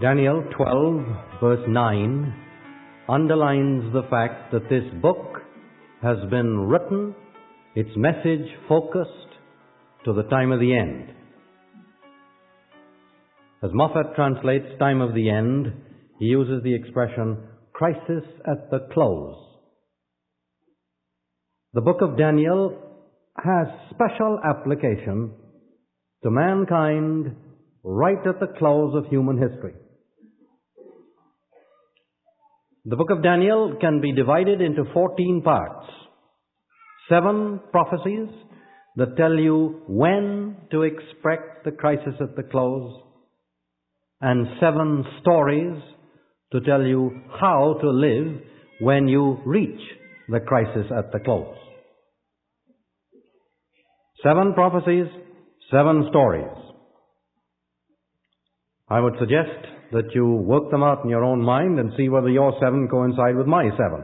Daniel 12, verse 9, underlines the fact that this book has been written, its message focused to the time of the end. As Moffat translates time of the end, he uses the expression crisis at the close. The book of Daniel has special application to mankind right at the close of human history. The book of Daniel can be divided into 14 parts. 7 prophecies that tell you when to expect the crisis at the close, and 7 stories to tell you how to live when you reach the crisis at the close. 7 prophecies, 7 stories. I would suggest that you work them out in your own mind and see whether your 7 coincide with my 7.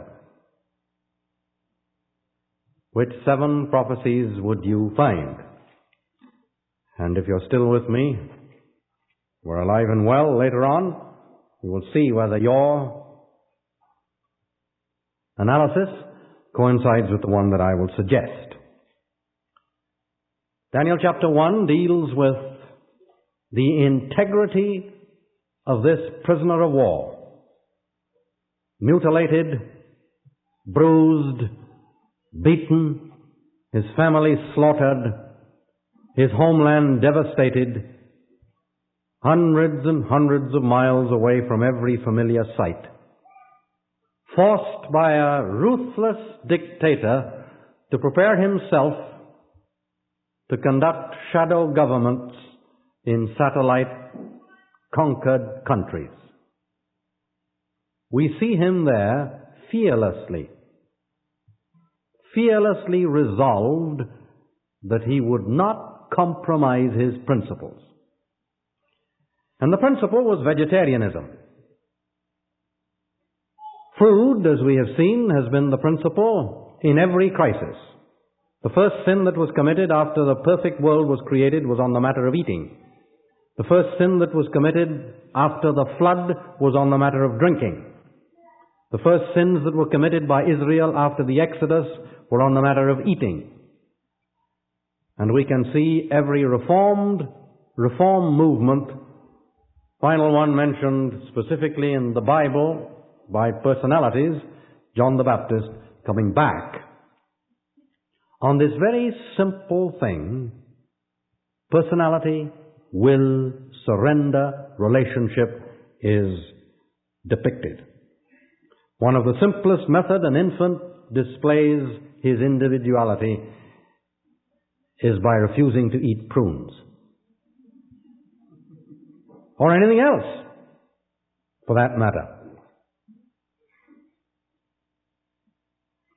Which 7 prophecies would you find? And if you're still with me, we're alive and well later on, you will see whether your analysis coincides with the one that I will suggest. Daniel chapter 1 deals with the integrity of this prisoner of war. Mutilated, bruised, beaten, his family slaughtered, his homeland devastated, hundreds and hundreds of miles away from every familiar sight. Forced by a ruthless dictator to prepare himself to conduct shadow governments in satellite conquered countries. We see him there fearlessly resolved that he would not compromise his principles. And the principle was vegetarianism. Food, as we have seen, has been the principle in every crisis. The first sin that was committed after the perfect world was created was on the matter of eating. The first sin that was committed after the flood was on the matter of drinking. The first sins that were committed by Israel after the Exodus were on the matter of eating. And we can see every reform movement, final one mentioned specifically in the Bible by personalities, John the Baptist, coming back on this very simple thing: personality, will, surrender, relationship is depicted. One of the simplest methods an infant displays his individuality is by refusing to eat prunes. Or anything else, for that matter.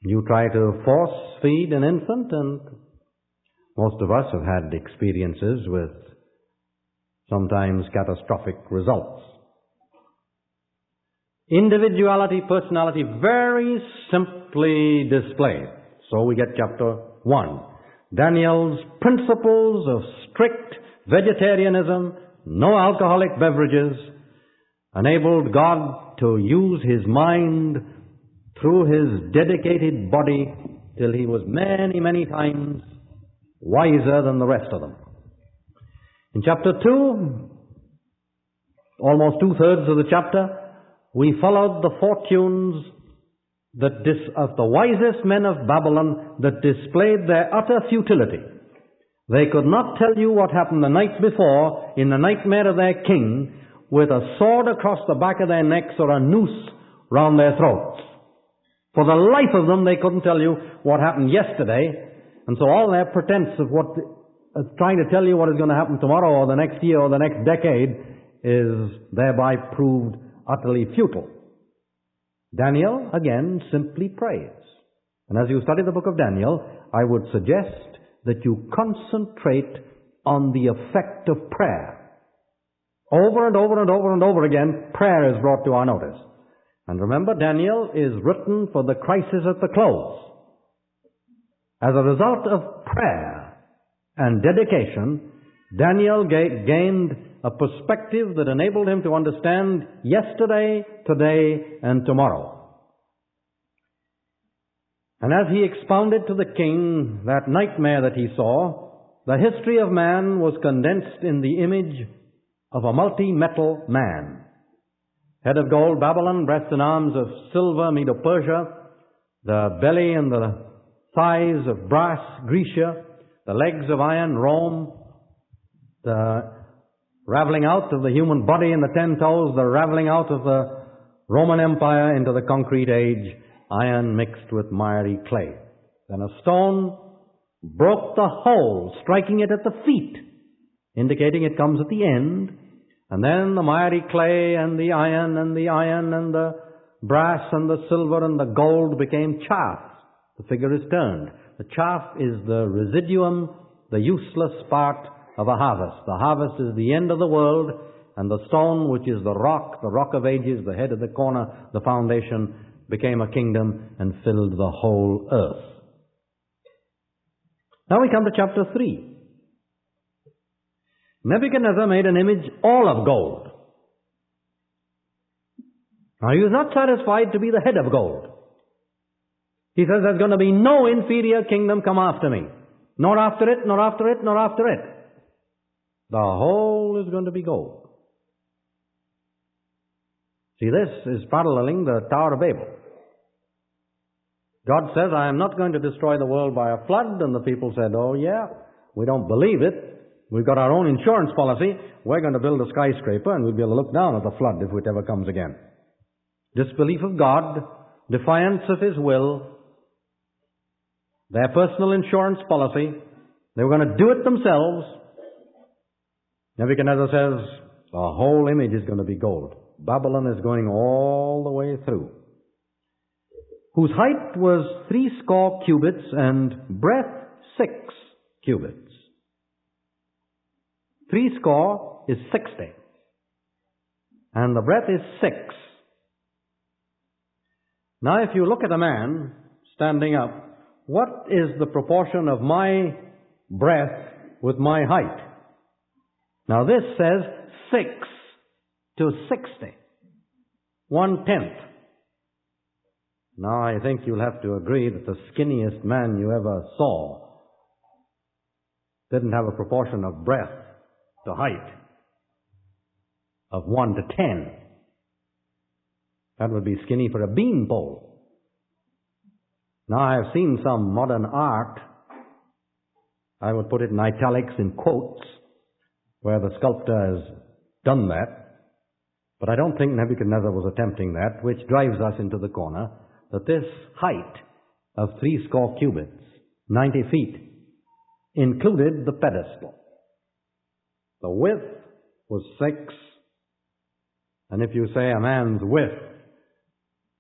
You try to force feed an infant, and most of us have had experiences with sometimes catastrophic results. Individuality, personality, very simply displayed. So we get chapter 1. Daniel's principles of strict vegetarianism, no alcoholic beverages, enabled God to use his mind through his dedicated body till he was many, many times wiser than the rest of them. In chapter 2, almost 2/3 of the chapter, we followed the fortunes of the wisest men of Babylon that displayed their utter futility. They could not tell you what happened the night before in the nightmare of their king with a sword across the back of their necks or a noose round their throats. For the life of them, they couldn't tell you what happened yesterday, and so all their pretense of trying to tell you what is going to happen tomorrow or the next year or the next decade is thereby proved utterly futile. Daniel, again, simply prays. And as you study the book of Daniel, I would suggest that you concentrate on the effect of prayer. Over and over and over and over again, prayer is brought to our notice. And remember, Daniel is written for the crisis at the close. As a result of prayer and dedication, Daniel gained a perspective that enabled him to understand yesterday, today, and tomorrow. And as he expounded to the king that nightmare that he saw, the history of man was condensed in the image of a multi-metal man. Head of gold, Babylon; breast and arms of silver, Medo-Persia; the belly and the thighs of brass, Grecia; the legs of iron, Rome; the raveling out of the human body in the 10 toes, the raveling out of the Roman Empire into the concrete age, iron mixed with miry clay. Then a stone broke the hole, striking it at the feet, indicating it comes at the end. And then the miry clay and the iron and the brass and the silver and the gold became chaff. The figure is turned. The chaff is the residuum, the useless part of a harvest. The harvest is the end of the world, and the stone, which is the rock of ages, the head of the corner, the foundation, became a kingdom and filled the whole earth. Now we come to chapter 3. Nebuchadnezzar made an image all of gold. Now he was not satisfied to be the head of gold. He says there's going to be no inferior kingdom come after me. Nor after it, nor after it, nor after it. The whole is going to be gold. See, this is paralleling the Tower of Babel. God says, I am not going to destroy the world by a flood. And the people said, oh yeah, we don't believe it. We've got our own insurance policy. We're going to build a skyscraper and we'll be able to look down at the flood if it ever comes again. Disbelief of God, defiance of His will, their personal insurance policy. They were going to do it themselves. Nebuchadnezzar says, the whole image is going to be gold. Babylon is going all the way through. Whose height was 60 cubits and breadth 6 cubits. 60 is 60. And the breadth is 6. Now if you look at a man standing up, what is the proportion of my breadth with my height? Now this says 6 to 60. 1/10. Now I think you'll have to agree that the skinniest man you ever saw didn't have a proportion of breadth to height of 1 to 10. That would be skinny for a beanpole. Now I have seen some modern art, I would put it in italics in quotes, where the sculptor has done that. But I don't think Nebuchadnezzar was attempting that, which drives us into the corner, that this height of 60 cubits, 90 feet, included the pedestal. The width was 6, and if you say a man's width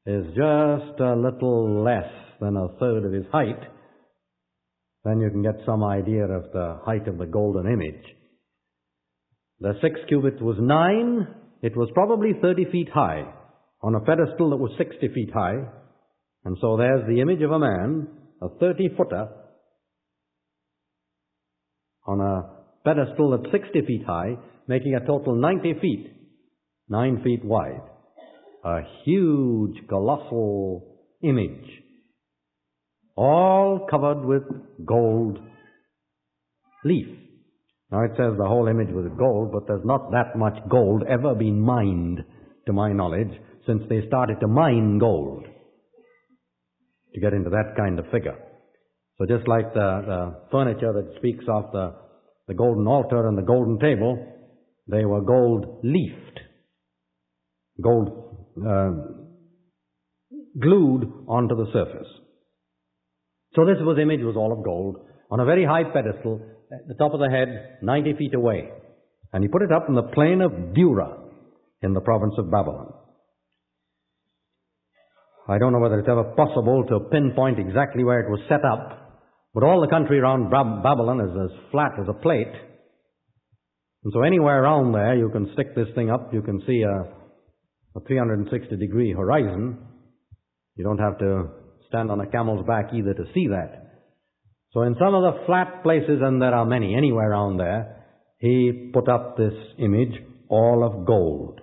is just a little less than a third of his height, then you can get some idea of the height of the golden image. The 6 cubits was 9. It was probably 30 feet high on a pedestal that was 60 feet high. And so there's the image of a man, a 30-footer, on a pedestal that's 60 feet high, making a total 90 feet, 9 feet wide. A huge, colossal image, all covered with gold leaf. Now it says the whole image was gold, but there's not that much gold ever been mined, to my knowledge, since they started to mine gold to get into that kind of figure. So just like the furniture that speaks of the golden altar and the golden table, they were gold leafed, gold glued onto the surface. So this image was all of gold on a very high pedestal at the top of the head, 90 feet away. And he put it up in the plain of Dura in the province of Babylon. I don't know whether it's ever possible to pinpoint exactly where it was set up, but all the country around Babylon is as flat as a plate. And so anywhere around there, you can stick this thing up. You can see a 360-degree horizon. You don't have to stand on a camel's back either to see that. So in some of the flat places, and there are many, anywhere around there, he put up this image, all of gold.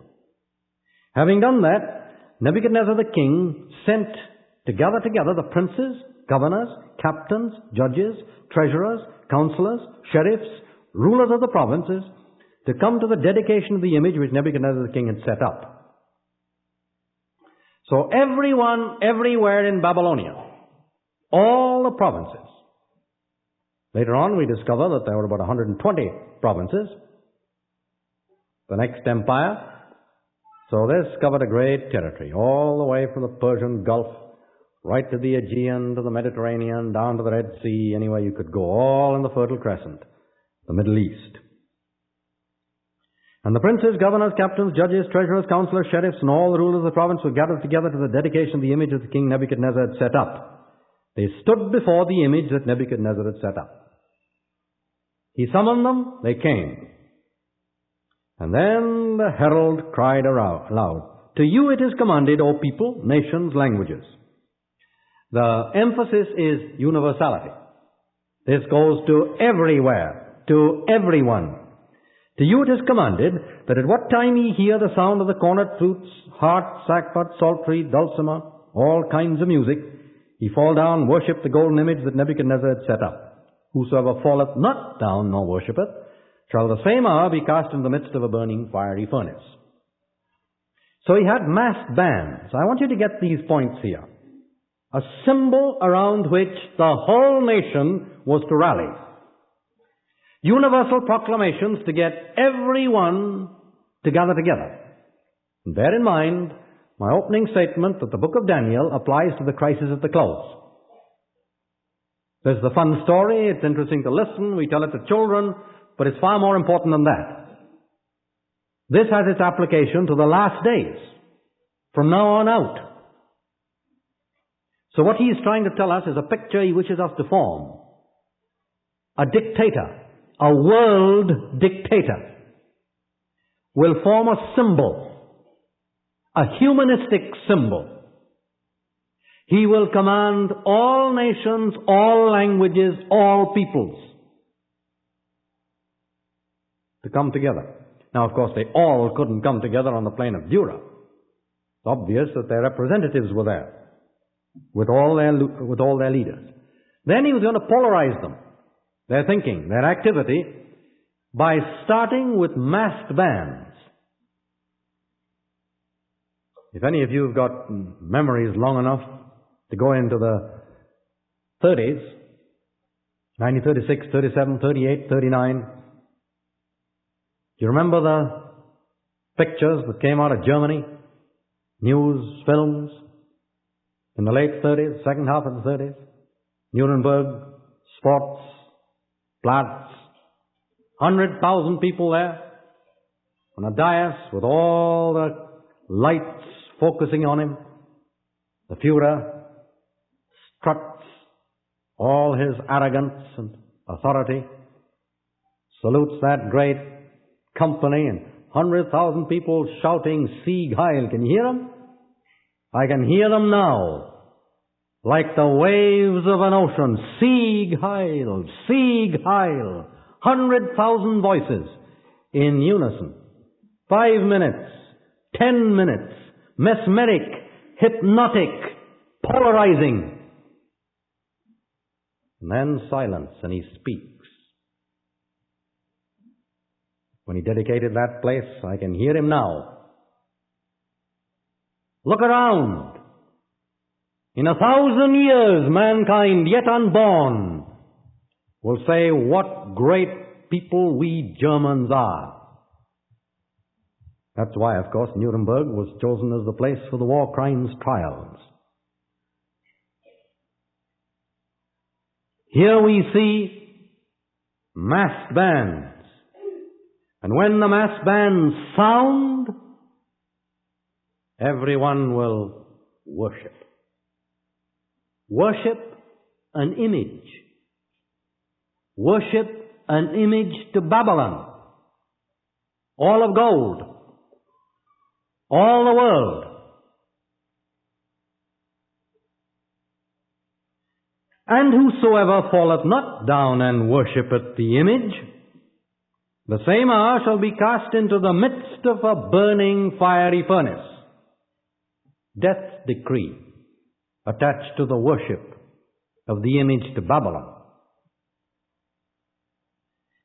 Having done that, Nebuchadnezzar the king sent to gather together the princes, governors, captains, judges, treasurers, counselors, sheriffs, rulers of the provinces, to come to the dedication of the image which Nebuchadnezzar the king had set up. So everyone, everywhere in Babylonia, all the provinces. Later on we discover that there were about 120 provinces. The next empire. So this covered a great territory, all the way from the Persian Gulf, right to the Aegean, to the Mediterranean, down to the Red Sea, anywhere you could go, all in the Fertile Crescent, the Middle East. And the princes, governors, captains, judges, treasurers, counselors, sheriffs, and all the rulers of the province were gathered together to the dedication of the image that the king Nebuchadnezzar had set up. They stood before the image that Nebuchadnezzar had set up. He summoned them, they came. And then the herald cried aloud, "To you it is commanded, O people, nations, languages." The emphasis is universality. This goes to everywhere, to everyone. To you it is commanded that at what time ye hear the sound of the cornet flutes, harp, sackbut, psaltery, dulcimer, all kinds of music, ye fall down, worship the golden image that Nebuchadnezzar had set up. Whosoever falleth not down nor worshippeth, shall the same hour be cast into the midst of a burning fiery furnace. So he had massed bands. I want you to get these points here. A symbol around which the whole nation was to rally. Universal proclamations to get everyone to gather together. And bear in mind my opening statement that the book of Daniel applies to the crisis at the close. There's the fun story, it's interesting to listen, we tell it to children, but it's far more important than that. This has its application to the last days, from now on out. So what he is trying to tell us is a picture he wishes us to form. A dictator, a world dictator, will form a symbol, a humanistic symbol. He will command all nations, all languages, all peoples to come together. Now, of course, they all couldn't come together on the plain of Dura. It's obvious that their representatives were there with all their leaders. Then he was going to polarize them, their thinking, their activity, by starting with massed bands. If any of you have got memories long enough to go into the 30s, 1936, 37, 38, 39. Do you remember the pictures that came out of Germany? News, films, in the late 30s, second half of the 30s? Nuremberg, sports, Platz, 100,000 people there on a dais with all the lights focusing on him. The Führer struts all his arrogance and authority, salutes that great company, and 100,000 people shouting, "Sieg Heil." Can you hear them? I can hear them now, like the waves of an ocean. Sieg Heil, Sieg Heil. 100,000 voices in unison. 5 minutes, 10 minutes, mesmeric, hypnotic, polarizing. And then silence, and he speaks. When he dedicated that place, I can hear him now. Look around. In 1,000 years, mankind yet unborn will say what great people we Germans are. That's why, of course, Nuremberg was chosen as the place for the war crimes trials. Here we see massed bands. And when the mass bands sound, everyone will worship. Worship an image. Worship an image to Babylon. All of gold. All the world. And whosoever falleth not down and worshippeth the image The same hour shall be cast into the midst of a burning fiery furnace. Death decree attached to the worship of the image to Babylon.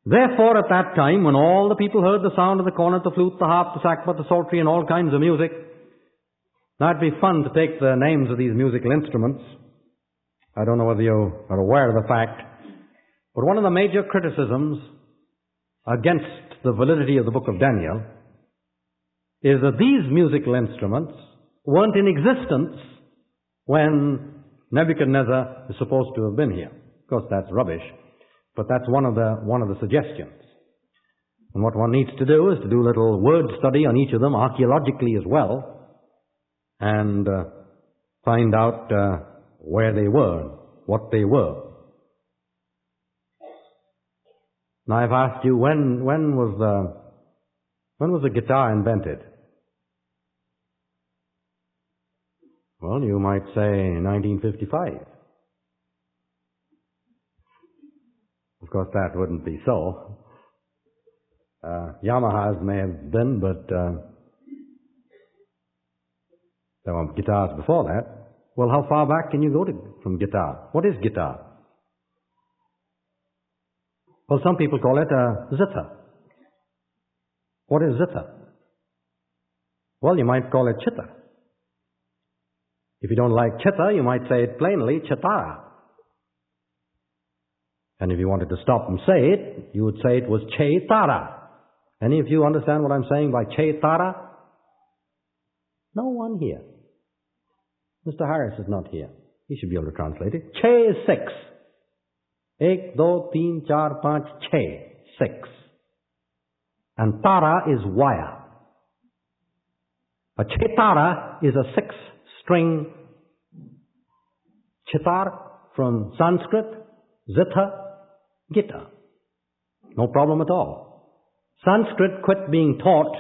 Therefore, at that time, when all the people heard the sound of the cornet, the flute, the harp, the sackbut, the psaltery, and all kinds of music, that'd be fun to take the names of these musical instruments. I don't know whether you are aware of the fact, but one of the major criticisms against the validity of the book of Daniel is that these musical instruments weren't in existence when Nebuchadnezzar is supposed to have been here. Of course, that's rubbish, but that's one of the suggestions. And what one needs to do is to do a little word study on each of them, archaeologically as well, and find out where they were, what they were. Now, I've asked you, when was the guitar invented? Well, you might say 1955. Of course, that wouldn't be so. Yamahas may have been, but there were guitars before that. Well, how far back can you go from guitar? What is guitar? Well, some people call it a zither. What is zither? Well, you might call it chitar. If you don't like chitar, you might say it plainly, chitara. And if you wanted to stop and say it, you would say it was chaitara. Any of you understand what I'm saying by chaitara? No one here. Mr. Harris is not here. He should be able to translate it. Che is 6. 1, 2, 3, 4, 5, che. 6. And tara is wire. A chaitara is a 6-string chitar from Sanskrit, zither, guitar. No problem at all. Sanskrit quit being talked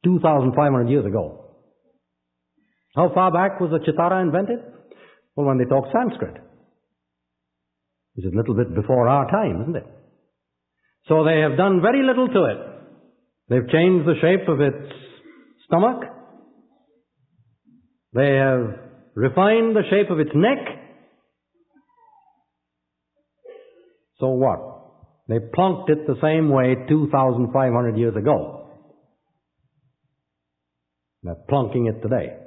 2,500 years ago. How far back was the chitara invented? Well, when they talked Sanskrit. Which is a little bit before our time, isn't it? So they have done very little to it. They've changed the shape of its stomach. They have refined the shape of its neck. So what? They plonked it the same way 2,500 years ago. They're plonking it today.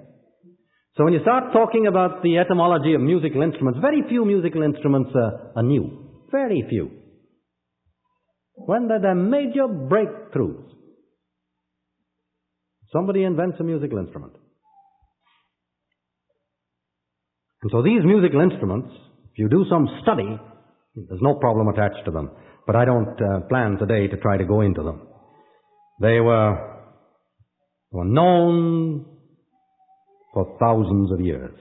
So when you start talking about the etymology of musical instruments, very few musical instruments are new. Very few. When there are major breakthroughs, somebody invents a musical instrument. And so these musical instruments, if you do some study, there's no problem attached to them. But I don't plan today to try to go into them. They were known for thousands of years.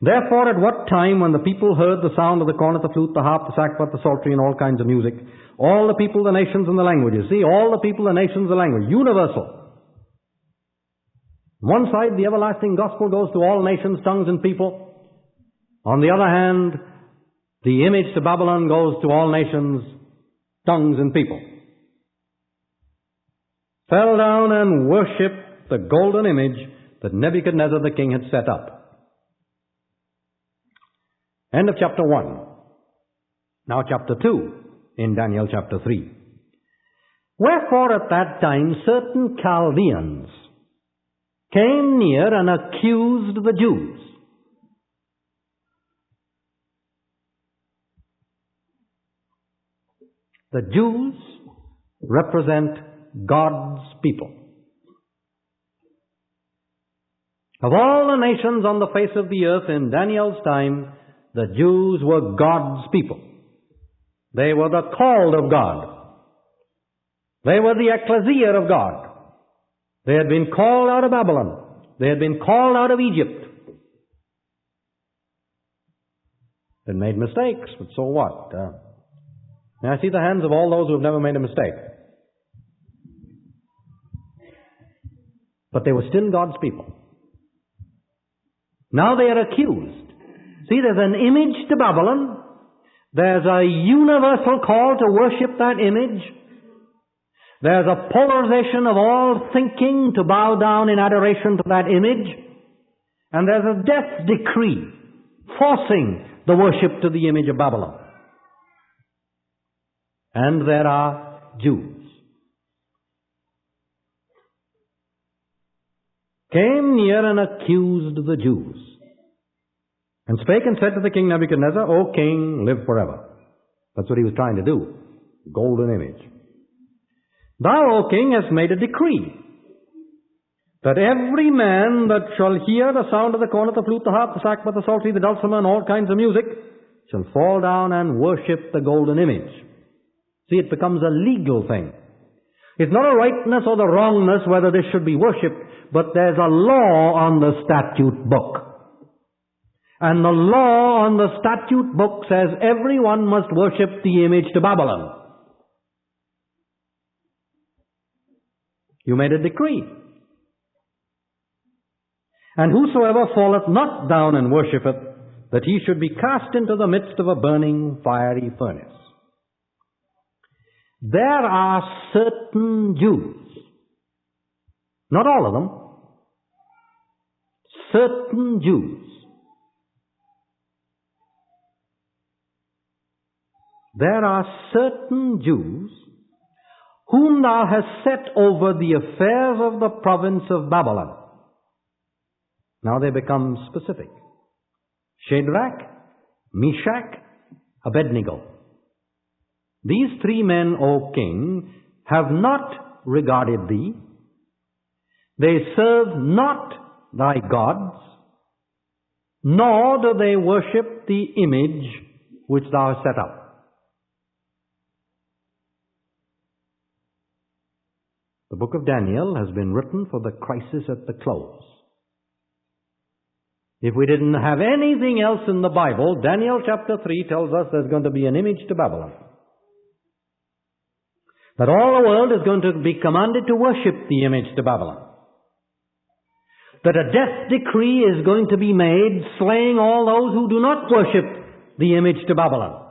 Therefore, at what time, when the people heard the sound of the cornet, the flute, the harp, the sackbut, the psaltery, and all kinds of music, all the people, the nations, and the languages. See, all the people, the nations, the language. Universal. On one side, the everlasting gospel goes to all nations, tongues, and people. On the other hand, the image to Babylon goes to all nations, tongues, and people. Fell down and worshipped the golden image that Nebuchadnezzar the king had set up. End of chapter 1. Now chapter 2 in Daniel chapter 3. Wherefore at that time certain Chaldeans came near and accused the Jews. The Jews represent God's people. Of all the nations on the face of the earth in Daniel's time, the Jews were God's people. They were the called of God. They were the ecclesia of God. They had been called out of Babylon. They had been called out of Egypt. They made mistakes, but so what? May I see the hands of all those who have never made a mistake? But they were still God's people. Now they are accused. See, there's an image to Babylon. There's a universal call to worship that image. There's a polarization of all thinking to bow down in adoration to that image. And there's a death decree forcing the worship to the image of Babylon. And there are Jews. Came near and accused the Jews, and spake and said to the king Nebuchadnezzar, O king, live forever. That's what he was trying to do. Golden image. Thou, O king, hast made a decree that every man that shall hear the sound of the cornet, the flute, the harp, the sackbut, the psaltery, the dulcimer, and all kinds of music, shall fall down and worship the golden image. See, it becomes a legal thing. It's not a rightness or the wrongness whether this should be worshipped, but there's a law on the statute book. And the law on the statute book says everyone must worship the image to Babylon. You made a decree. And whosoever falleth not down and worshipeth, that he should be cast into the midst of a burning fiery furnace. There are certain Jews, not all of them, certain Jews. There are certain Jews whom thou hast set over the affairs of the province of Babylon. Now they become specific. Shadrach, Meshach, Abednego. These three men, O king, have not regarded thee. They serve not thy gods, nor do they worship the image which thou hast set up. The book of Daniel has been written for the crisis at the close. If we didn't have anything else in the Bible, Daniel chapter 3 tells us there's going to be an image to Babylon. That all the world is going to be commanded to worship the image to Babylon. That a death decree is going to be made, slaying all those who do not worship the image to Babylon.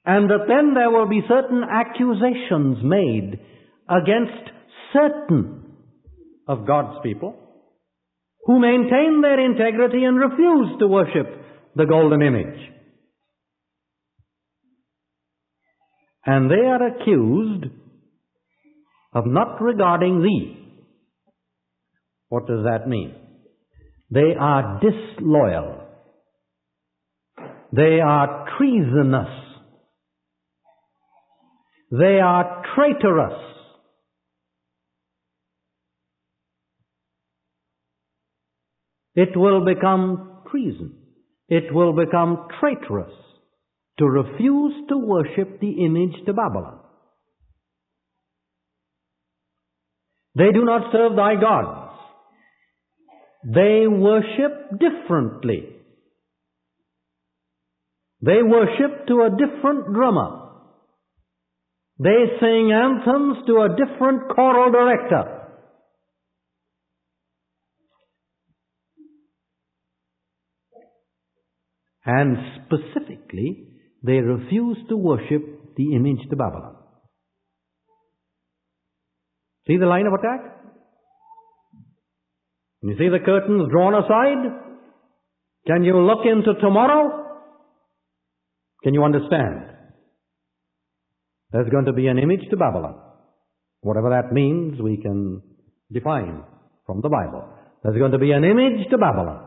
And that then there will be certain accusations made against certain of God's people who maintain their integrity and refuse to worship the golden image. And they are accused of not regarding thee. What does that mean? They are disloyal. They are treasonous. They are traitorous. It will become treason. It will become traitorous to refuse to worship the image to Babylon. They do not serve thy gods. They worship differently. They worship to a different drummer. They sing anthems to a different choral director. And specifically, they refuse to worship the image to Babylon. See the line of attack? You see the curtains drawn aside? Can you look into tomorrow? Can you understand? There's going to be an image to Babylon. Whatever that means, we can define from the Bible. There's going to be an image to Babylon.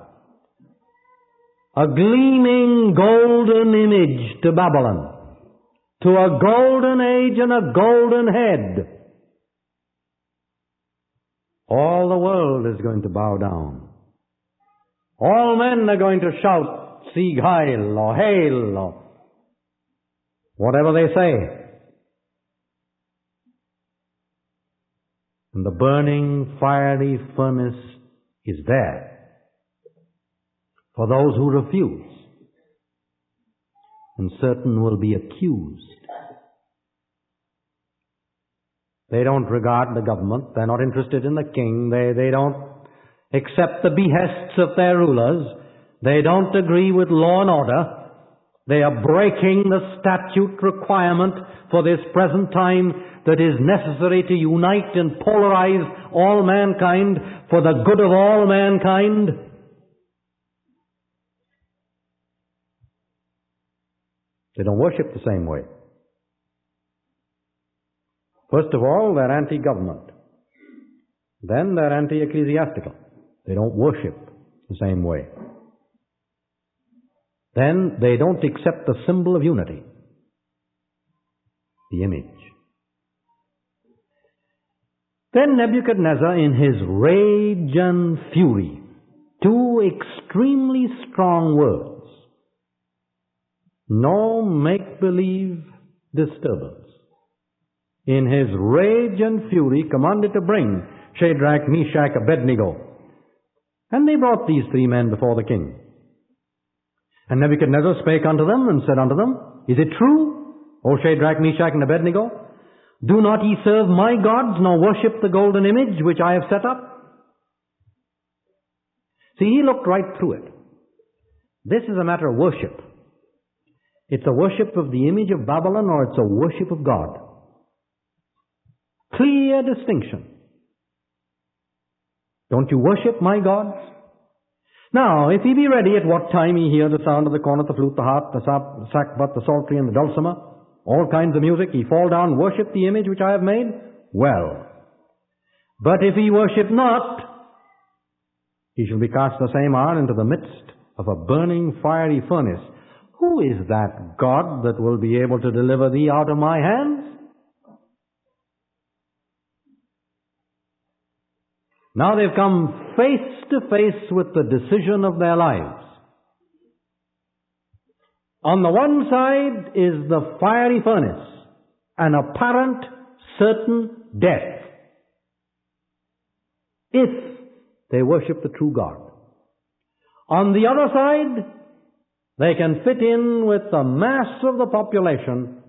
A gleaming golden image to Babylon. To a golden age and a golden head. All the world is going to bow down. All men are going to shout, Sieg Heil, or Hail, or whatever they say. And the burning fiery furnace is there for those who refuse. And certain will be accused. They don't regard the government. They're not interested in the king. They don't accept the behests of their rulers. They don't agree with law and order. They are breaking the statute requirement for this present time that is necessary to unite and polarize all mankind for the good of all mankind. They don't worship the same way. First of all, they're anti-government. Then they're anti-ecclesiastical. They don't worship the same way. Then they don't accept the symbol of unity, the image. Then Nebuchadnezzar, in his rage and fury, two extremely strong words, no make-believe disturbance, in his rage and fury commanded to bring Shadrach, Meshach, Abednego. And they brought these three men before the king. And Nebuchadnezzar spake unto them, and said unto them, Is it true, O Shadrach, Meshach, and Abednego? Do not ye serve my gods, nor worship the golden image which I have set up? See, he looked right through it. This is a matter of worship. It's a worship of the image of Babylon, or it's a worship of God. Clear distinction. Don't you worship my gods? Now, if he be ready at what time he hear the sound of the cornet, the flute, the harp, the sackbut, the psaltery, and the dulcimer, all kinds of music, he fall down, worship the image which I have made? Well. But if he worship not, he shall be cast the same hour into the midst of a burning fiery furnace. Who is that God that will be able to deliver thee out of my hands? Now they've come face to face with the decision of their lives. On the one side is the fiery furnace, an apparent, certain death, if they worship the true God. On the other side, they can fit in with the mass of the population,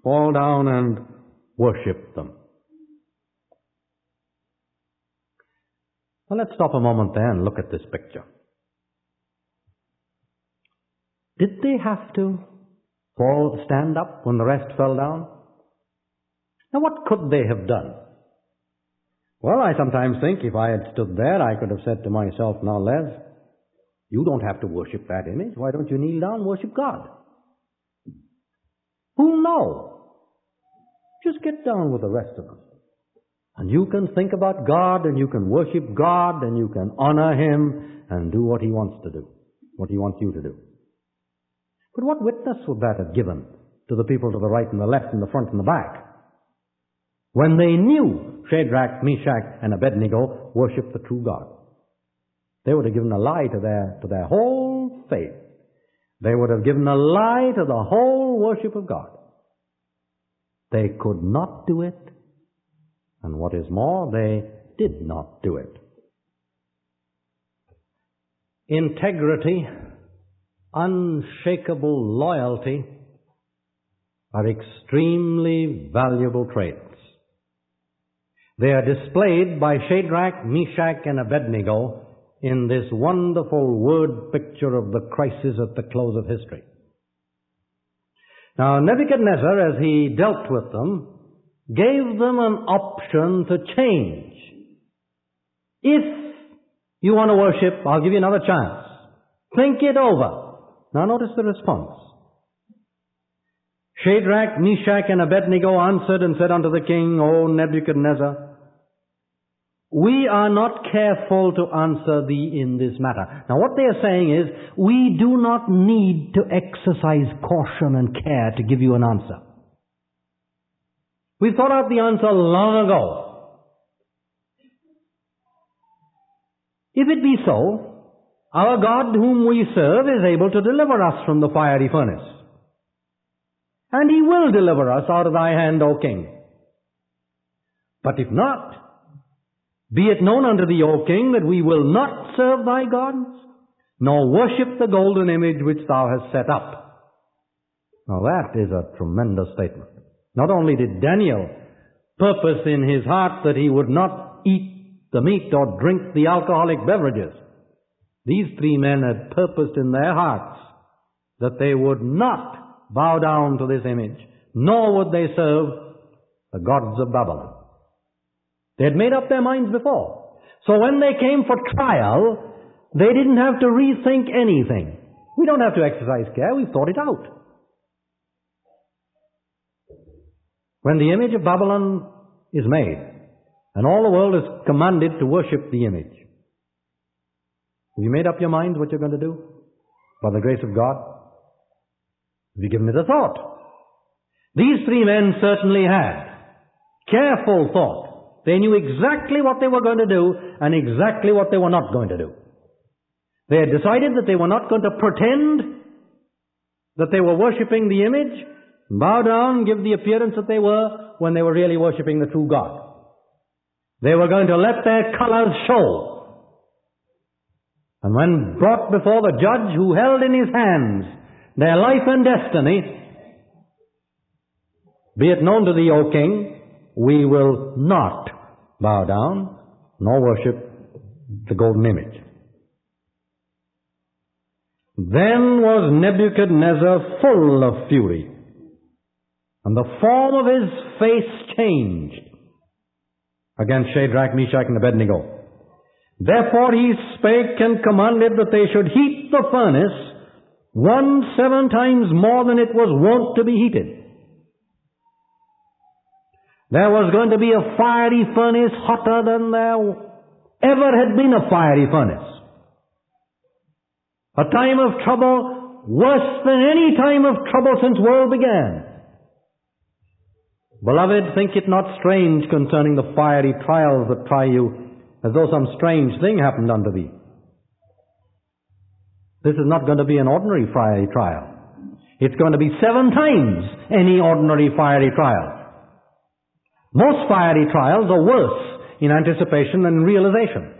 fall down and worship them. Well, let's stop a moment there and look at this picture. Did they have to stand up when the rest fell down? Now, what could they have done? Well, I sometimes think if I had stood there, I could have said to myself, now, Les, you don't have to worship that image. Why don't you kneel down and worship God? Who'll know? Just get down with the rest of them. And you can think about God, and you can worship God, and you can honor Him, and do what He wants to do, what He wants you to do. But what witness would that have given to the people to the right and the left and the front and the back? When they knew Shadrach, Meshach, and Abednego worshiped the true God. They would have given a lie to their whole faith. They would have given a lie to the whole worship of God. They could not do it. And what is more, they did not do it. Integrity, unshakable loyalty are extremely valuable traits. They are displayed by Shadrach, Meshach, and Abednego in this wonderful word picture of the crisis at the close of history. Now, Nebuchadnezzar, as he dealt with them, gave them an option to change. If you want to worship, I'll give you another chance. Think it over. Now notice the response. Shadrach, Meshach, and Abednego answered and said unto the king, O Nebuchadnezzar, we are not careful to answer thee in this matter. Now what they are saying is, we do not need to exercise caution and care to give you an answer. We thought out the answer long ago. If it be so, our God whom we serve is able to deliver us from the fiery furnace. And He will deliver us out of thy hand, O king. But if not, be it known unto thee, O king, that we will not serve thy gods, nor worship the golden image which thou hast set up. Now that is a tremendous statement. Not only did Daniel purpose in his heart that he would not eat the meat or drink the alcoholic beverages. These three men had purposed in their hearts that they would not bow down to this image, nor would they serve the gods of Babylon. They had made up their minds before. So when they came for trial, they didn't have to rethink anything. We don't have to exercise care. We've thought it out. When the image of Babylon is made, and all the world is commanded to worship the image, have you made up your minds what you're going to do? By the grace of God? Have you given it a thought? These three men certainly had careful thought. They knew exactly what they were going to do and exactly what they were not going to do. They had decided that they were not going to pretend that they were worshipping the image, bow down, give the appearance that they were, when they were really worshipping the true God. They were going to let their colors show. And when brought before the judge who held in his hands their life and destiny, be it known to thee, O king, we will not bow down nor worship the golden image. Then was Nebuchadnezzar full of fury, and the form of his face changed against Shadrach, Meshach, and Abednego. Therefore he spake and commanded that they should heat the furnace 7 times more than it was wont to be heated. There was going to be a fiery furnace hotter than there ever had been a fiery furnace. A time of trouble worse than any time of trouble since world began. Beloved, think it not strange concerning the fiery trials that try you, as though some strange thing happened unto thee. This is not going to be an ordinary fiery trial. It's going to be 7 times any ordinary fiery trial. Most fiery trials are worse in anticipation and realization.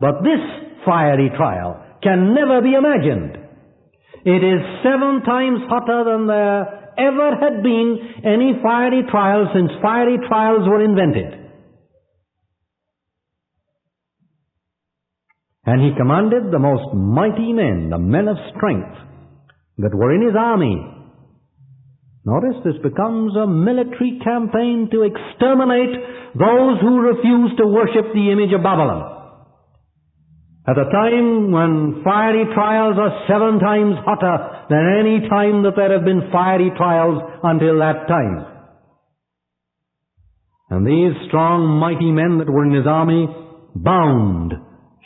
But this fiery trial can never be imagined. It is 7 times hotter than there ever had been any fiery trial since fiery trials were invented. And he commanded the most mighty men, the men of strength, that were in his army. Notice this becomes a military campaign to exterminate those who refuse to worship the image of Babylon. At a time when fiery trials are 7 times hotter than any time that there have been fiery trials until that time. And these strong, mighty men that were in his army bound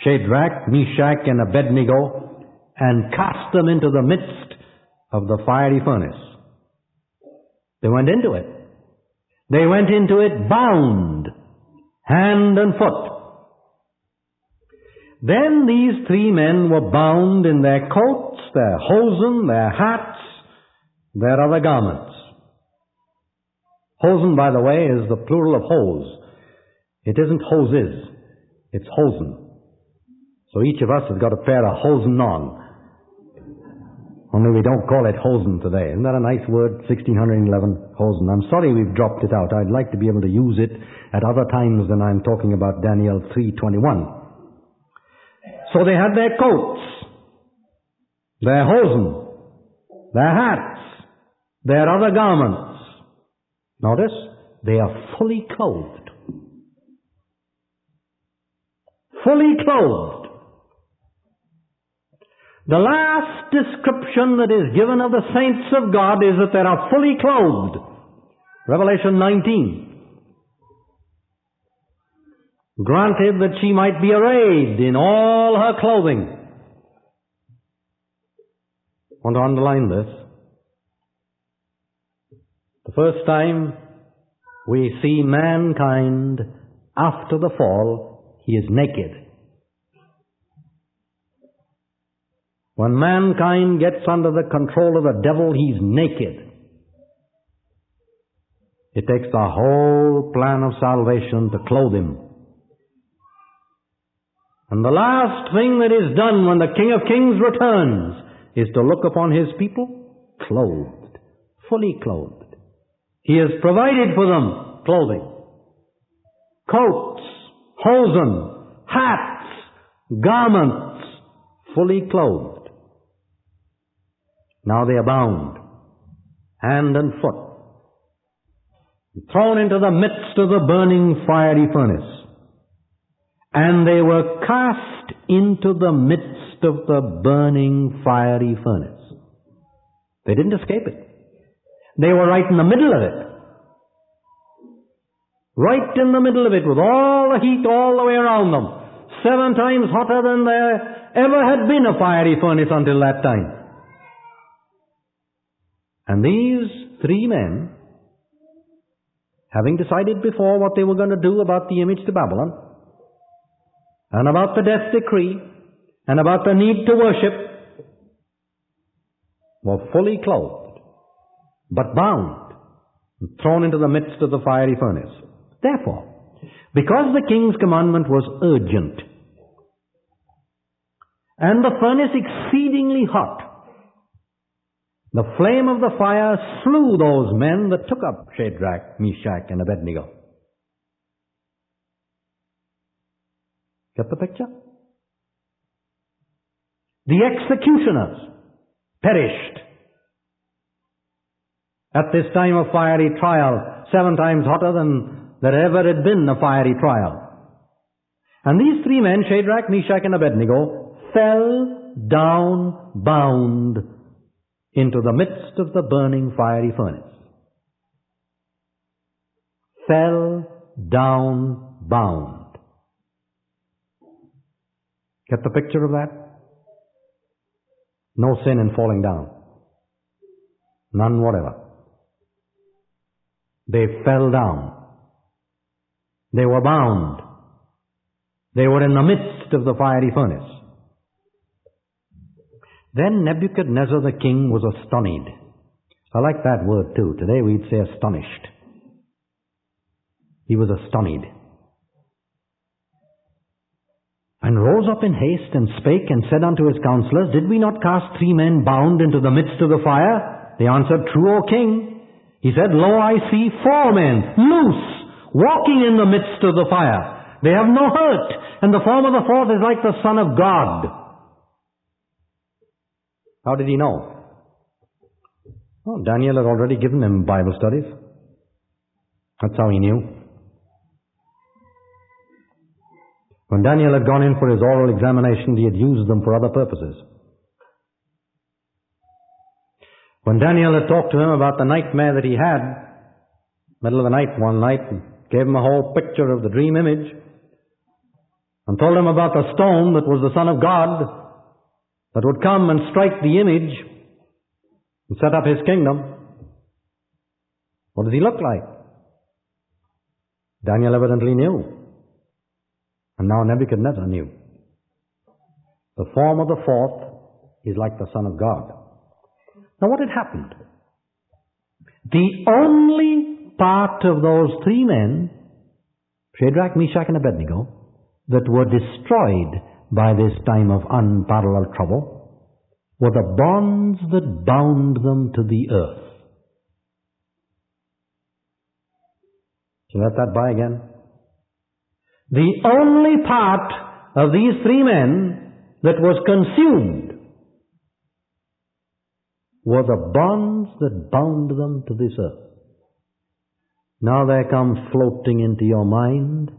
Shadrach, Meshach, and Abednego and cast them into the midst of the fiery furnace. They went into it. They went into it bound, hand and foot. Then these 3 men were bound in their coats, their hosen, their hats, their other garments. Hosen, by the way, is the plural of hose. It isn't hoses, it's hosen. So each of us has got a pair of hosen on. Only we don't call it hosen today. Isn't that a nice word? 1611, hosen. I'm sorry we've dropped it out. I'd like to be able to use it at other times than I'm talking about Daniel 3:21. So they had their coats, their hosen, their hats, their other garments. Notice, they are fully clothed. Fully clothed. The last description that is given of the saints of God is that they are fully clothed. Revelation 19. Granted that she might be arrayed in all her clothing. I want to underline this. The first time we see mankind after the fall, he is naked. When mankind gets under the control of the devil, he's naked. It takes the whole plan of salvation to clothe him. And the last thing that is done when the King of Kings returns is to look upon his people clothed, fully clothed. He has provided for them clothing. Coats, hosen, hats, garments, fully clothed. Now they are bound, hand and foot, thrown into the midst of the burning fiery furnace. And they were cast into the midst of the burning fiery furnace. They didn't escape it. They were right in the middle of it. Right in the middle of it, with all the heat all the way around them. 7 times hotter than there ever had been a fiery furnace until that time. And these 3 men, having decided before what they were going to do about the image to Babylon, and about the death decree, and about the need to worship, were fully clothed, but bound, and thrown into the midst of the fiery furnace. Therefore, because the king's commandment was urgent, and the furnace exceedingly hot, the flame of the fire slew those men that took up Shadrach, Meshach, and Abednego. Get the picture? The executioners perished at this time of fiery trial, 7 times hotter than there ever had been a fiery trial. And these 3 men, Shadrach, Meshach, and Abednego, fell down bound into the midst of the burning fiery furnace. Fell down bound. Get the picture of that? No sin in falling down. None whatever. They fell down. They were bound. They were in the midst of the fiery furnace. Then Nebuchadnezzar the king was astonished. I like that word too. Today we'd say astonished. He was astonished. And rose up in haste and spake and said unto his counselors, Did we not cast 3 men bound into the midst of the fire? They answered, True, O king. He said, Lo, I see 4 men loose, walking in the midst of the fire. They have no hurt, and the form of the 4th is like the Son of God. How did he know? Oh, Daniel had already given him Bible studies. That's how he knew. When Daniel had gone in for his oral examination, he had used them for other purposes. When Daniel had talked to him about the nightmare that he had, middle of the night one night, and gave him a whole picture of the dream image, and told him about the stone that was the Son of God, that would come and strike the image and set up his kingdom. What does he look like? Daniel evidently knew. And now Nebuchadnezzar knew. The form of the 4th is like the Son of God. Now what had happened? The only part of those 3 men, Shadrach, Meshach, and Abednego, that were destroyed by this time of unparalleled trouble were the bonds that bound them to the earth. So let that by again. The only part of these 3 men that was consumed were the bonds that bound them to this earth. Now there comes floating into your mind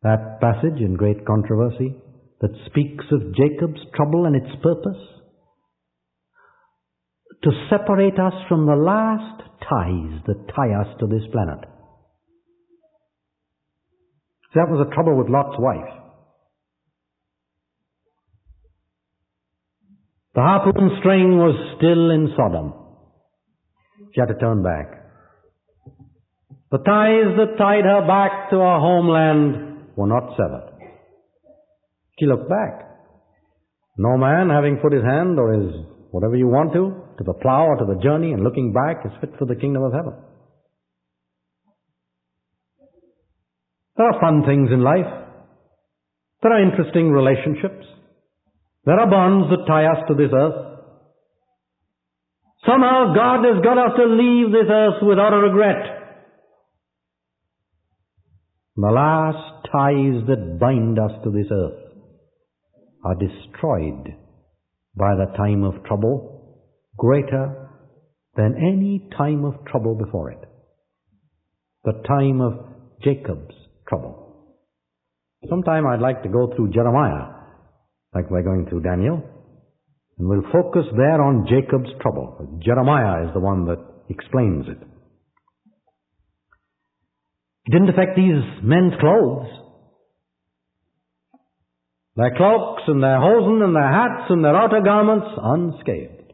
that passage in great controversy that speaks of Jacob's trouble and its purpose to separate us from the last ties that tie us to this planet. So that was the trouble with Lot's wife. The harpoon string was still in Sodom. She had to turn back. The ties that tied her back to her homeland were not severed. She looked back. No man having put his hand or his whatever you want to the plow or to the journey and looking back is fit for the kingdom of heaven. There are fun things in life. There are interesting relationships. There are bonds that tie us to this earth. Somehow God has got us to leave this earth without a regret. The last ties that bind us to this earth are destroyed by the time of trouble, greater than any time of trouble before it. The time of Jacob's trouble. Sometime I'd like to go through Jeremiah, like we're going through Daniel, and we'll focus there on Jacob's trouble. Jeremiah is the one that explains it. It didn't affect these men's clothes. Their cloaks and their hosen and their hats and their outer garments unscathed.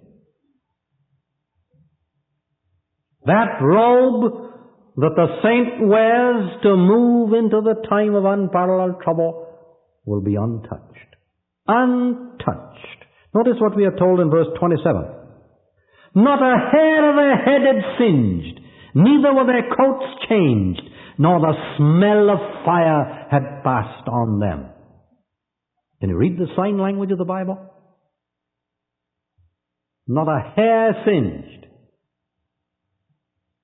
That robe that the saint wears to move into the time of unparalleled trouble will be untouched. Untouched. Notice what we are told in verse 27. Not a hair of their head had singed, neither were their coats changed, nor the smell of fire had passed on them. Can you read the sign language of the Bible? Not a hair singed.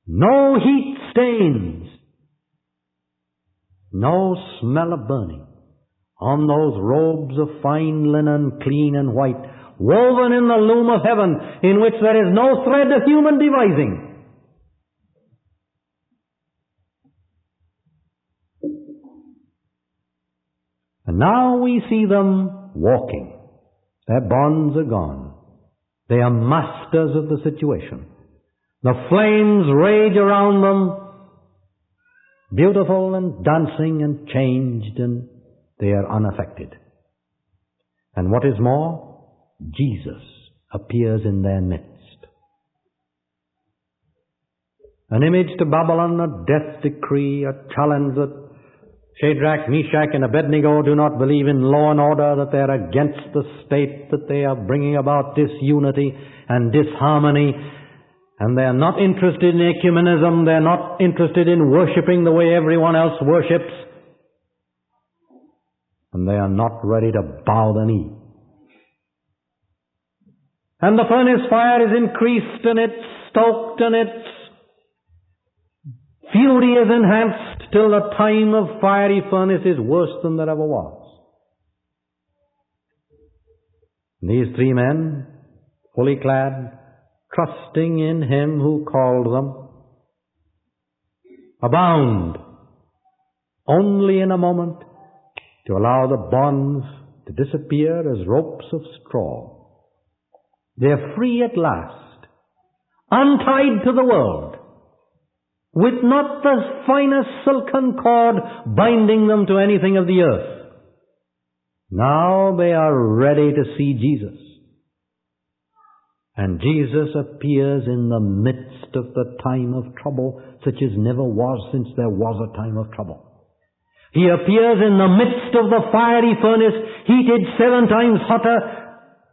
No heat stains. No smell of burning on those robes of fine linen, clean and white, woven in the loom of heaven, in which there is no thread of human devising. And now we see them walking. Their bonds are gone. They are masters of the situation. The flames rage around them, beautiful and dancing and changed, and they are unaffected. And what is more, Jesus appears in their midst. An image to Babylon, a death decree, a challenge that Shadrach, Meshach, and Abednego do not believe in law and order, that they are against the state, that they are bringing about disunity and disharmony, and they are not interested in ecumenism, they are not interested in worshipping the way everyone else worships, and they are not ready to bow the knee. And the furnace fire is increased, and it's stoked, and its fury is enhanced, till the time of fiery furnace is worse than there ever was. These three men, fully clad, trusting in Him who called them, abound only in a moment to allow the bonds to disappear as ropes of straw. They are free at last, untied to the world, with not the finest silken cord binding them to anything of the earth. Now they are ready to see Jesus. And Jesus appears in the midst of the time of trouble, such as never was since there was a time of trouble. He appears in the midst of the fiery furnace, heated 7 times hotter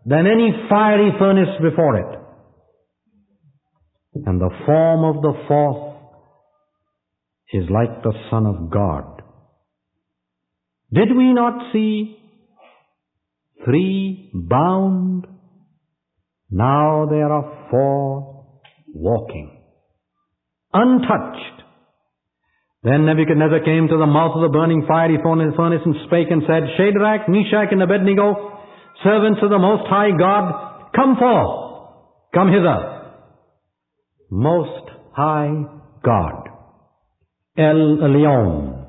than any fiery furnace before it. And the form of the fourth is like the Son of God. Did we not see 3 bound? Now there are 4 walking, untouched. Then Nebuchadnezzar came to the mouth of the burning fiery furnace and spake and said, Shadrach, Meshach, and Abednego, servants of the Most High God, come forth, come hither. Most High God, El Elyon.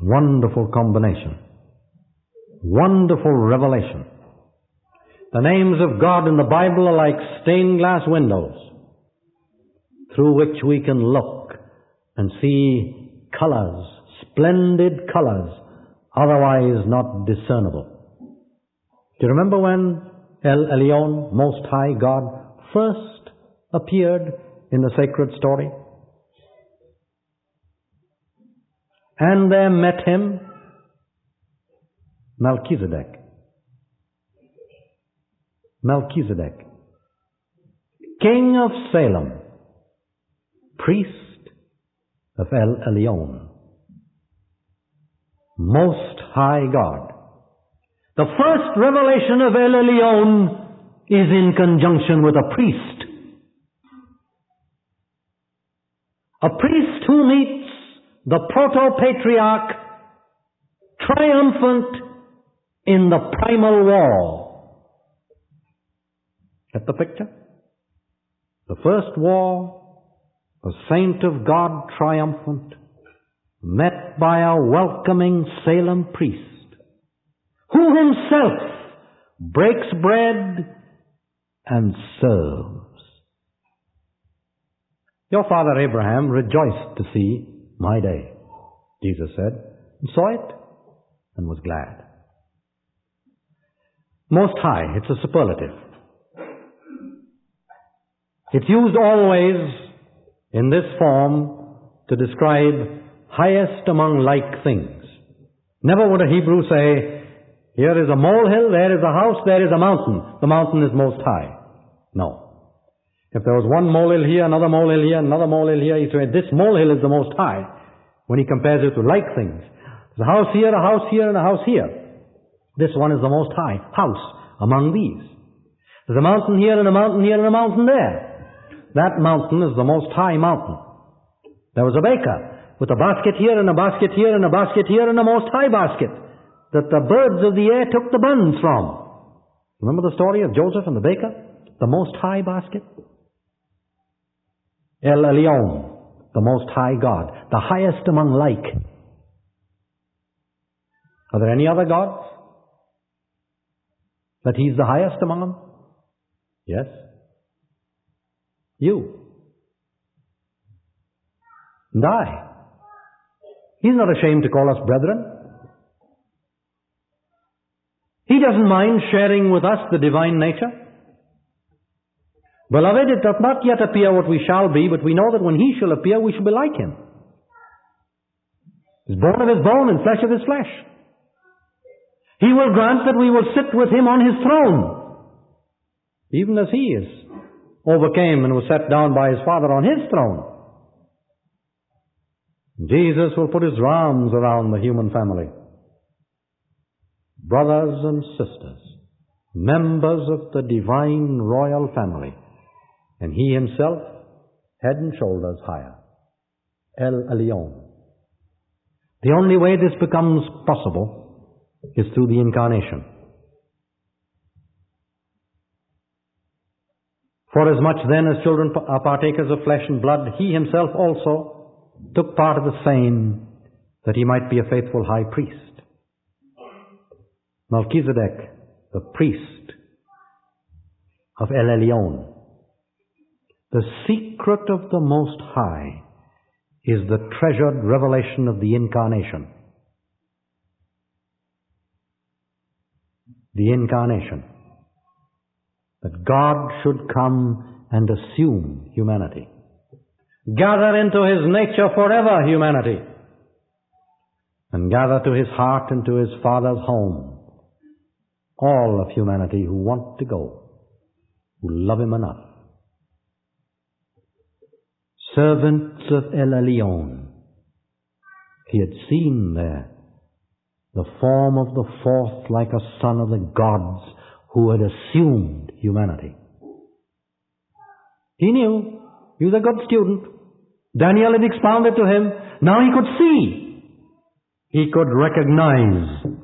Wonderful combination. Wonderful revelation. The names of God in the Bible are like stained glass windows through which we can look and see colors, splendid colors, otherwise not discernible. Do you remember when El Elyon, Most High God, first appeared in the sacred story? And there met him Melchizedek. Melchizedek, king of Salem, priest of El Elyon, Most High God. The first revelation of El Elyon is in conjunction with a priest. A priest who meets the proto-patriarch triumphant in the primal war. Get the picture? The first war, the saint of God triumphant, met by a welcoming Salem priest, who himself breaks bread and serves. Your father Abraham rejoiced to see my day, Jesus said, and saw it and was glad. Most High, it's a superlative. It's used always in this form to describe highest among like things. Never would a Hebrew say, here is a molehill, there is a house, there is a mountain. The mountain is most high. No. If there was one molehill here, another molehill here, another molehill here, he'd say, this molehill is the most high, when he compares it to like things. There's a house here, a house here, and a house here. This one is the most high house among these. There's a mountain here, and a mountain here, and a mountain there. That mountain is the most high mountain. There was a baker with a basket here, and a basket here, and a basket here, and a most high basket that the birds of the air took the buns from. Remember the story of Joseph and the baker? The most high basket? El Elyon, the most high God, the highest among like. Are there any other gods that he's the highest among them? Yes. You. And I. He's not ashamed to call us brethren. He doesn't mind sharing with us the divine nature. Beloved, it doth not yet appear what we shall be, but we know that when he shall appear, we shall be like him. He's bone of his bone and flesh of his flesh. He will grant that we will sit with him on his throne, even as he is overcame and was set down by his Father on his throne. Jesus will put his arms around the human family. Brothers and sisters, members of the divine royal family, and he himself head and shoulders higher. El Elyon. The only way this becomes possible is through the incarnation. For as much then as children are partakers of flesh and blood, he himself also took part of the same, that he might be a faithful high priest. Melchizedek, the priest of El Elyon. The secret of the Most High is the treasured revelation of the incarnation. The incarnation. That God should come and assume humanity. Gather into his nature forever humanity. And gather to his heart and to his Father's home all of humanity who want to go, who love him enough. Servants of El Elyon. He had seen there the form of the fourth like a son of the gods who had assumed humanity. He knew. He was a good student. Daniel had expounded to him. Now he could see. He could recognize.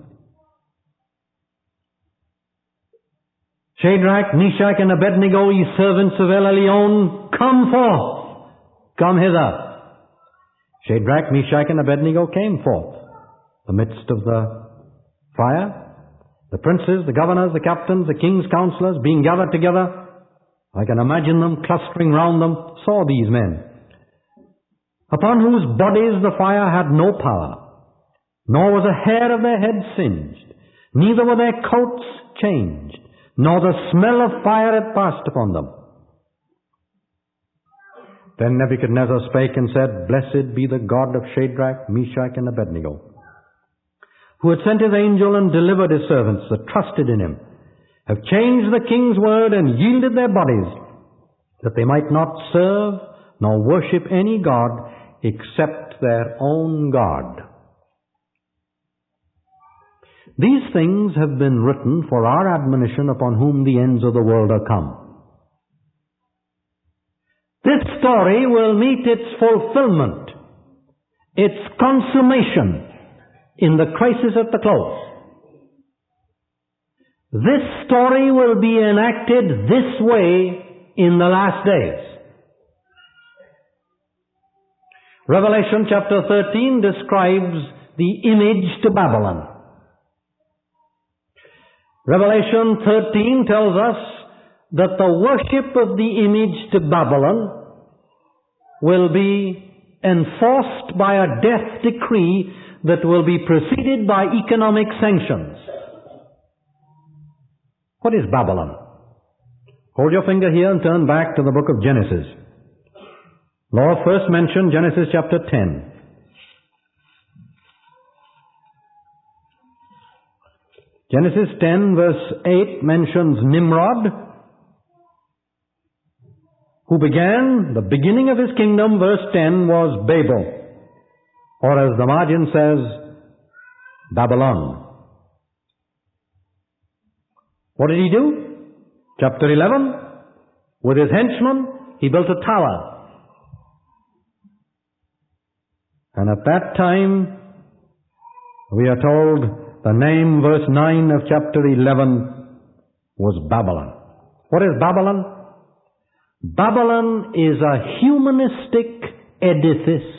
Shadrach, Meshach, and Abednego, ye servants of El Elyon, come forth. Come hither. Shadrach, Meshach, and Abednego came forth. The midst of the fire. The princes, the governors, the captains, the king's counselors being gathered together. I can imagine them clustering round them, saw these men, upon whose bodies the fire had no power, nor was a hair of their head singed, neither were their coats changed, nor the smell of fire had passed upon them. Then Nebuchadnezzar spake and said, Blessed be the God of Shadrach, Meshach, and Abednego, who had sent his angel and delivered his servants that trusted in him, have changed the king's word and yielded their bodies, that they might not serve nor worship any god except their own God. These things have been written for our admonition, upon whom the ends of the world are come. This story will meet its fulfillment, its consummation, in the crisis at the close. This story will be enacted this way in the last days. Revelation chapter 13 describes the image to Babylon. Revelation 13 tells us that the worship of the image to Babylon will be enforced by a death decree that will be preceded by economic sanctions. What is Babylon? Hold your finger here and turn back to the book of Genesis. Lord first mentioned Genesis chapter 10. Genesis 10 verse 8 mentions Nimrod, who began, the beginning of his kingdom, verse 10, was Babel, or as the margin says, Babylon. What did he do? Chapter 11, with his henchmen, he built a tower. And at that time, we are told, the name, verse 9 of chapter 11, was Babylon. What is Babylon? Babylon is a humanistic edifice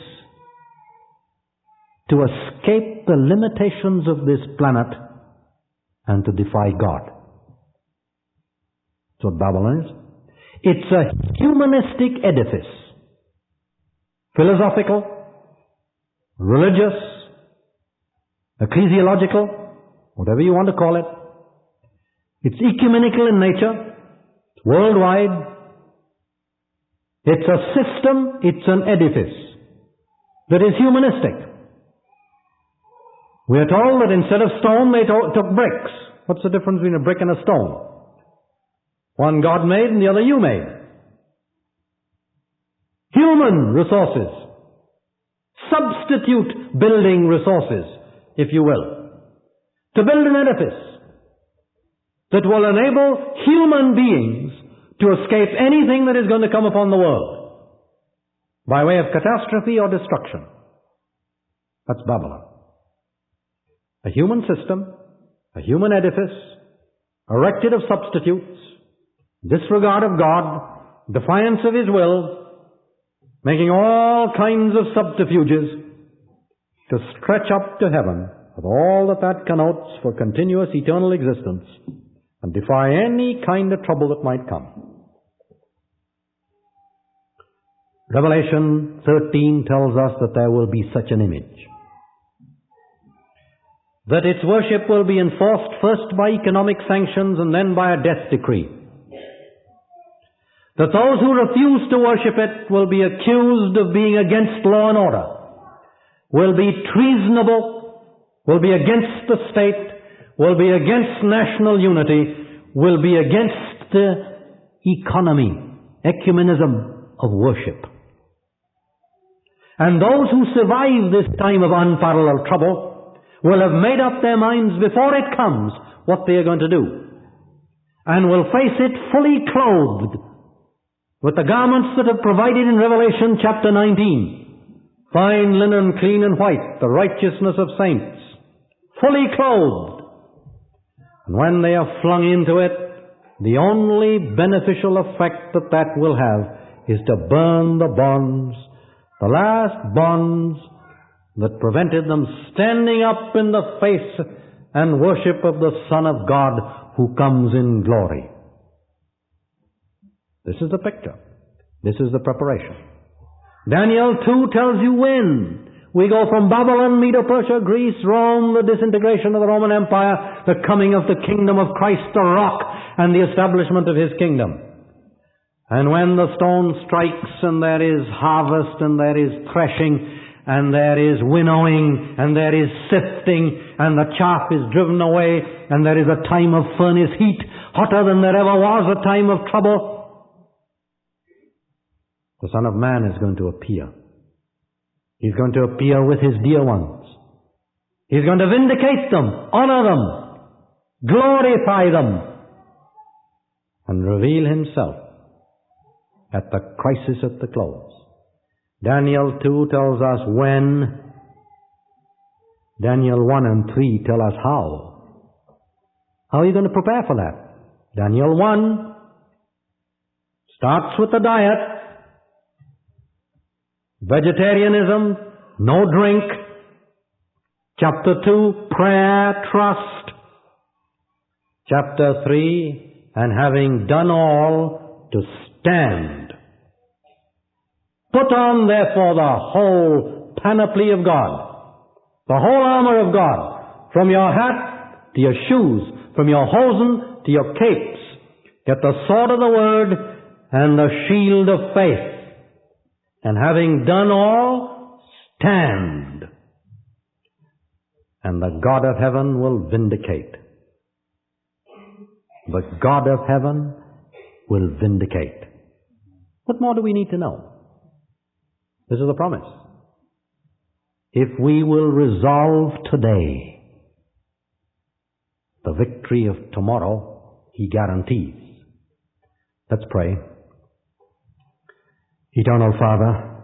to escape the limitations of this planet and to defy God. That's what Babylon is. It's a humanistic edifice. Philosophical, religious, ecclesiological, whatever you want to call it. It's ecumenical in nature. It's worldwide. It's a system, it's an edifice that is humanistic. We are told that instead of stone they took bricks. What's the difference between a brick and a stone? One God made and the other you made. Human resources. Substitute building resources, if you will, to build an edifice that will enable human beings to escape anything that is going to come upon the world by way of catastrophe or destruction. That's Babylon. A human system, a human edifice, erected of substitutes, disregard of God, defiance of His will, making all kinds of subterfuges to stretch up to heaven with all that connotes for continuous eternal existence and defy any kind of trouble that might come. Revelation 13 tells us that there will be such an image. That its worship will be enforced first by economic sanctions and then by a death decree. That those who refuse to worship it will be accused of being against law and order, will be treasonable, will be against the state, will be against national unity, will be against the economy, ecumenism of worship. And those who survive this time of unparalleled trouble will have made up their minds before it comes what they are going to do, and will face it fully clothed with the garments that are provided in Revelation chapter 19. Fine linen, clean and white, the righteousness of saints, fully clothed. And when they are flung into it, the only beneficial effect that will have is to burn the bonds, the last bonds that prevented them standing up in the face and worship of the Son of God who comes in glory. This is the picture. This is the preparation. Daniel 2 tells you when. We go from Babylon, Medo-Persia, Greece, Rome, the disintegration of the Roman Empire, the coming of the kingdom of Christ, the rock, and the establishment of His kingdom. And when the stone strikes and there is harvest and there is threshing and there is winnowing and there is sifting and the chaff is driven away and there is a time of furnace heat, hotter than there ever was a time of trouble, the Son of Man is going to appear. He's going to appear with His dear ones. He's going to vindicate them, honor them, glorify them, and reveal Himself at the crisis at the close. Daniel 2 tells us when. Daniel 1 and 3 tell us how. How are you going to prepare for that? Daniel 1 starts with the diet. Vegetarianism, no drink. Chapter 2, prayer, trust. Chapter 3, and having done all, to stand. Put on, therefore, the whole panoply of God, the whole armor of God, from your hat to your shoes, from your hosen to your capes. Get the sword of the Word and the shield of faith. And having done all, stand. And the God of heaven will vindicate. The God of heaven will vindicate. What more do we need to know? This is the promise. If we will resolve today, the victory of tomorrow He guarantees. Let's pray. Eternal Father,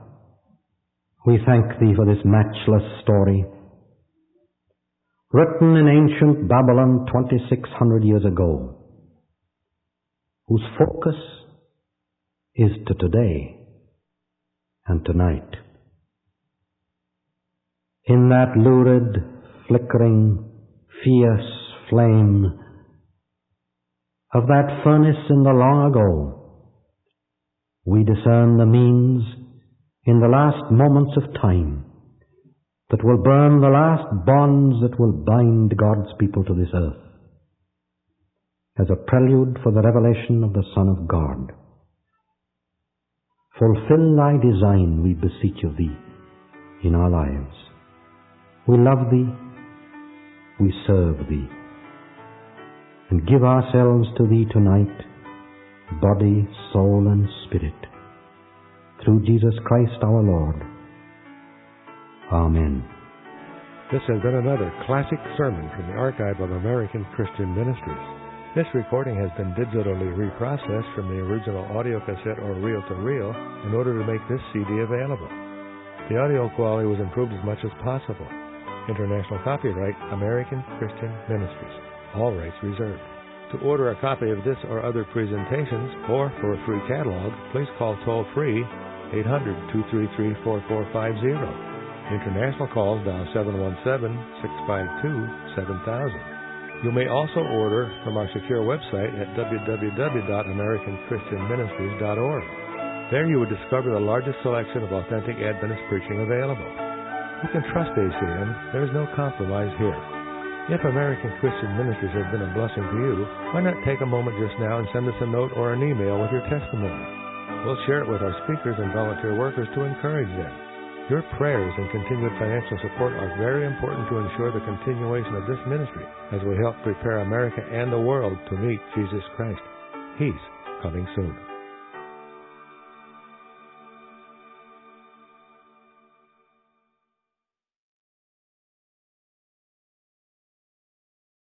we thank Thee for this matchless story, written in ancient Babylon 2,600 years ago, whose focus is to today and tonight. In that lurid, flickering, fierce flame of that furnace in the long ago, we discern the means in the last moments of time that will burn the last bonds that will bind God's people to this earth, as a prelude for the revelation of the Son of God. Fulfill Thy design, we beseech of Thee, in our lives. We love Thee, we serve Thee, and give ourselves to Thee tonight, body, soul, and spirit, through Jesus Christ our Lord. Amen. This has been another classic sermon from the archive of American Christian Ministries. This recording has been digitally reprocessed from the original audio cassette or reel-to-reel in order to make this CD available. The audio quality was improved as much as possible. International copyright, American Christian Ministries. All rights reserved. To order a copy of this or other presentations, or for a free catalog, please call toll-free 800-233-4450. International calls dial 717-652-7000. You may also order from our secure website at www.americanchristianministries.org. There you will discover the largest selection of authentic Adventist preaching available. You can trust ACM. There is no compromise here. If American Christian Ministries has been a blessing to you, why not take a moment just now and send us a note or an email with your testimony? We'll share it with our speakers and volunteer workers to encourage them. Your prayers and continued financial support are very important to ensure the continuation of this ministry as we help prepare America and the world to meet Jesus Christ. He's coming soon.